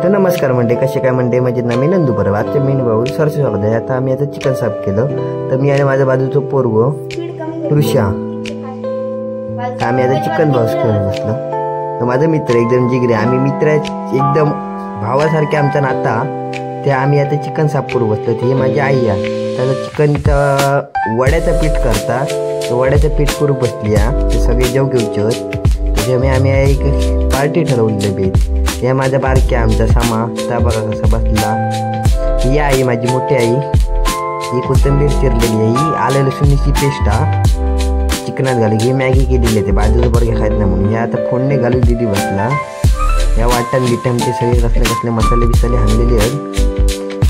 तर नमस्कार म्हणते, कसे काय म्हणते, म्हणजे ना मी नंदू परब. आजच्या मेनू बघून सरस स्वागत आहे. आता आम्ही आता चिकन साफ केलं. तर मी आणि माझ्या बाजूचं पोरगो ऋषा आम्ही आता चिकन बॉक्स करून बसलो. तर माझा मित्र एकदम जिगरे, आम्ही मित्र एकदम भावासारखे आमचा नाता. ते आम्ही आता चिकन साफ करू बसलो. हे माझी आई आहे, त्याचं चिकनचा वड्याचं पीठ करता. तर वड्याचं पीठ करू बसली आहे. ते सगळे जेव घेऊचे त्याच्यामुळे आम्ही एक पार्टी ठरवलेली बेत. हे माझ्या बारक्या आमचा सामा त्या बघा कसा बसला. ही आई माझी मोठी आई, ही कोथिंबीर चिरलेली आहे. ही आलं लसूणची पेस्ट चिकनात घालून ही मॅगी केलेली आहे. ते बाजूचं बर्गे खायत नाही म्हणून हे आता फोडणे घालून दिदी बसला. या वाटण बिटणचे सगळे कसले कसले मसाले बिसाले आणलेले आहेत.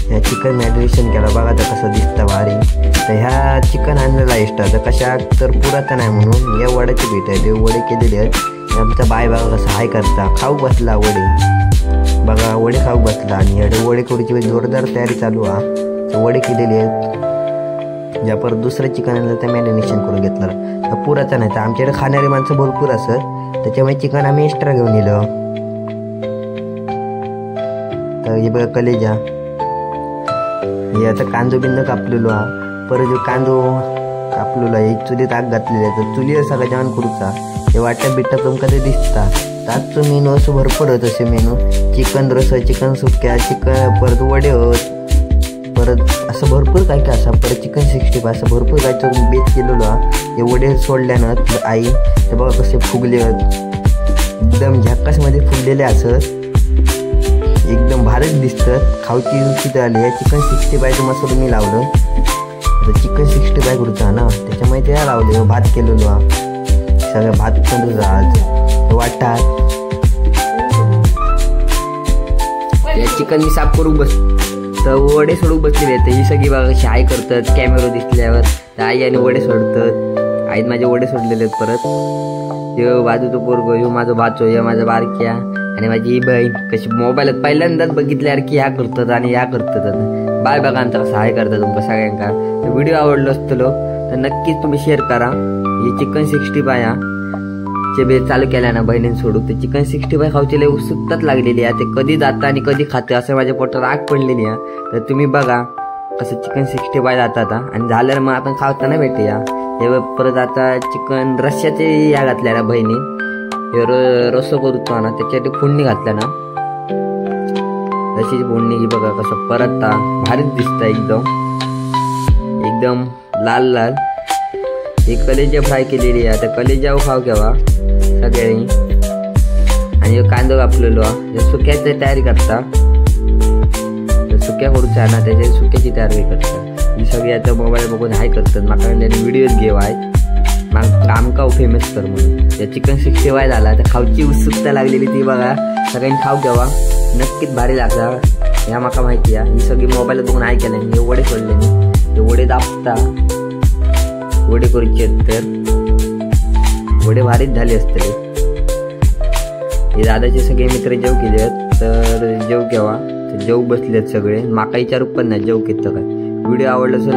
ह्या चिकन मॅरिनेशन केला बघा तर कसं दिसतं भारी. तर ह्या चिकन आणलेला एक्स्ट्रा तर कशा तर पुरात नाही म्हणून या वड्याचे पीठ आहे. ते वडे केलेले आहेत. आमचा बाय बघा कसं हाय करता, खाऊ बसला वडे बघा, वडे खाऊ बसला. आणि वडे करूची जोरदार तयारी चालू आहे. वडे केलेले आहेत. ज्या परत दुसरं चिकन आणलं तर मॅरिनेशन करून घेतलं. तर पुराचं नाही, तर आमच्याकडे खाणारी माणसं भरपूर असत, त्याच्यामुळे चिकन आम्ही एक्स्ट्रा घेऊन दिलं. तर हे बघा कलेजा, हे आता कांदो बिंदो कापलेलो हा. परत जो कांदो कापलेलो आहे चुलीत आग घातलेली आहे. तर चुलीवर सगळं जेवण करूचा. हे वाट्या बिट्टा तुमका ते दिसता. आजचं मेनू असं भरपूर होत. असे मेनू चिकन रस, चिकन सुक्या, चिकन परत वडे होत, परत असं भरपूर काय काय असं. परत चिकन 65 असं भरपूर काय तर बेत केलेलो हा. हे वडे सोडल्यानं आई ते बघा कसे फुगले एकदम झक्कासमध्ये फुगलेले असत, एकदम भारीच दिसतात. खाऊची रुची आली आहे. चिकन 65 मसाला मी लावलं. आता चिकन 65 करूचा ना, त्याच्यामुळे ते लावले. भात केलेलो हा, सगळं भात करून आज वाटतात. चिकन मी साफ करू बस तर वडे सोडू बसलेले आहेत. ही सगळी बघा कशी आई करतात. कॅमेरा दिसल्यावर तर आई आणि वडे सोडतात. आईत माझे वडे सोडलेले आहेत. परत ह्यो बाजूचं पोरगो, ह्यो माझं बाचो, ह्यो माझा बारक्या आणि माझी ही बहीण कशी मोबाईलात पहिल्यांदाच बघितल्यावर की ह्या करतात आणि ह्या करतात. बाय बघा आमचा कसं हाय करतात तुमका सगळ्यांका. व्हिडिओ आवडलो असतो तर नक्कीच तुम्ही शेअर करा. हे चिकन 65 चे बेत चालू केल्या ना बहिणीने सोडू. ते चिकन 65 खाऊची लय उत्सुकताच लागलेली आहे. ते कधी जातं आणि कधी खाते असं माझ्या पोटात आग पडलेली आहे. तर तुम्ही बघा कसं चिकन 65 जातात आणि झाल्यावर मग आपण खावताना भेटूया. हे परत आता चिकन रश्याचे या घातल्या ना बहिणी, हे रस्सो करूतो ना त्याच्यासाठी फोडणी घातल्या ना, रशीची फोडणी ही बघा कसं परत भारीच दिसतं एकदम लाल लाल. ही कलेजा फ्राय केलेली आहे. आता कलेजा खाऊ घ्यावा सगळ्यांनी. आणि कांदा कापलेलो सुक्याची तयारी करता. सुक्या करूचा ना त्याच्या सुक्याची तयारी करतात. ही सगळी आता मोबाईल बघून हाय करतात. माका व्हिडिओज घेऊ आहेत मग आमका फेमस कर म्हणून. या चिकन 65 झाला तर खाऊची उत्सुकता लागलेली ती बघा. सगळ्यांनी खाऊ घ्यावा, नक्कीच भारी लागतात. ह्या माका माहिती आहे. ही सगळी मोबाईल बघून हाय केल्या. हे वडे सोडले मी, ते वडे दाबता वडे करूचे तर वडे भारीच झाले असते. हे दादाचे सगळे मित्र जेव केले आहेत. तर जेव घ्यावा. जेव बसले आहेत सगळे. माका विचारू पण नाही जेव घेतं काय. व्हिडिओ आवडला असेल